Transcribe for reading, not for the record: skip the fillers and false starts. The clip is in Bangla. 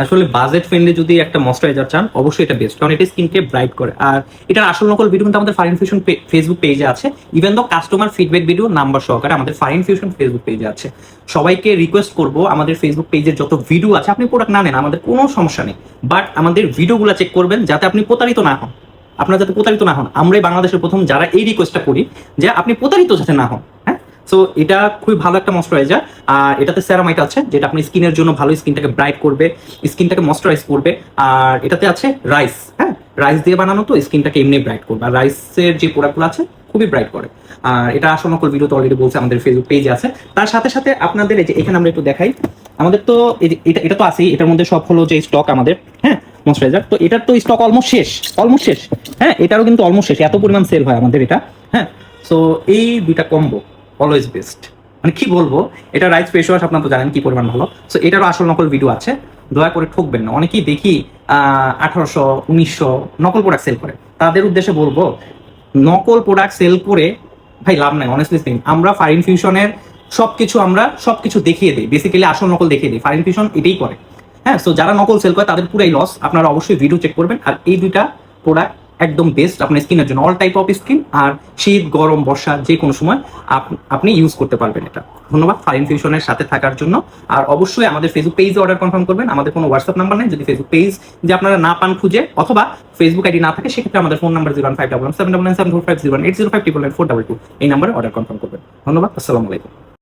আসলে বাজেট ফ্রেন্ডলি যদি একটা ময়শ্চারাইজার চান অবশ্যই এটা বেস্ট, কারণ এটা স্কিনকে ব্রাইট করে। আর এটার আসল নকল ভিডিও কিন্তু আমাদের ফারিন ফিউশন ফেসবুক পেজে আছে, even though customer feedback video number সহকারে আমাদের ফারিন ফিউশন ফেসবুক পেজে আছে। সবাইকে রিকোয়েস্ট করব, আমাদের ফেসবুক পেজের যত ভিডিও আছে, আপনি প্রোডাক্ট না নেন আমাদের কোনো সমস্যা নেই, বাট আমাদের ভিডিওগুলো চেক করবেন যাতে আপনি প্রতারিত না হন। আপনারা যাতে প্রতারিত না হন, আমরাই বাংলাদেশের প্রথম যারা এই রিকোয়েস্টটা করি যে আপনি প্রতারিত যাতে না হন। হ্যাঁ, সো এটা খুবই ভালো একটা ময়শ্চারাইজার। আর এটাতে সেরামাইট আছে যেটা আপনার স্কিনের জন্য ভালো, স্কিনটাকে ব্রাইট করবে, স্কিনটাকে ময়শ্চারাইজ করবে। আর এটাতে আছে রাইস, হ্যাঁ রাইস দিয়ে বানানো, তো স্কিনটাকে এমনি ব্রাইট করবে। আর রাইসের যে প্রোডাক্টগুলো আছে খুবই ব্রাইট করে। আর এটা আসল নকল ভিডিও তো অলরেডি বলছে আমাদের ফেসবুক পেজে আছে। তার সাথে সাথে আপনাদের এই যে এখানে আমরা একটু দেখাই, আমাদের তো এটা এটা তো আছেই, এটার মধ্যে সব হলো যে স্টক আমাদের, হ্যাঁ ময়শ্চারাইজার, তো এটার তো স্টক অলমোস্ট শেষ, অলমোস্ট শেষ। হ্যাঁ এটারও কিন্তু অলমোস্ট শেষ, এত পরিমাণ সেল হয় আমাদের এটা। হ্যাঁ, সো এই দুইটা কম্বো অলওয়েজ বেস্ট, মানে কি বলবো, এটা রাইস ফেস ওয়াশ আপনারা তো জানেন কি পরিমাণ ভালো। সো এটারও আসল নকল ভিডিও আছে, দয়া করে ঠকবেন না। অনেকেই দেখি 1800 1900 নকল প্রোডাক্ট সেল করে, তাদের উদ্দেশ্যে বলবো নকল প্রোডাক্ট সেল করে ভাই লাভ নাই। অনেস্টলি স্পিকিং, আমরা ফারিন ফিউশনের সবকিছু দেখিয়ে দিই, বেসিক্যালি আসল নকল দেখিয়ে দিই, ফারিন ফিউশন এটাই করে। হ্যাঁ, সো যারা নকল সেল করে তাদের পুরাই লস। আপনারা অবশ্যই ভিডিও চেক করবেন। আর এই দুইটা প্রোডাক্ট একদম বেস্ট আপনার স্কিনের জন্য, অল টাইপ অফ স্কিন, আর শীত গরম বর্ষা যে কোনো সময় আপনি ইউজ করতে পারবেন এটা। ধন্যবাদ ফারিন ফিউশনের সাথে থাকার জন্য। আর অবশ্যই আমাদের ফেসবুক পেজে অর্ডার কনফার্ম করবেন। আমাদের কোনো হোয়াটসঅ্যাপ নাম্বার নেই, যদি ফেসবুক পেজ যে আপনারা না পান খুঁজে, অথবা ফেসবুক আইডি না থাকে, সেক্ষেত্রে আমাদের ফোন নাম্বার 01577997450 805 999 422 এই নাম্বারে অর্ডার কনফার্ম করবেন। ধন্যবাদ, আসসালামু আলাইকুম।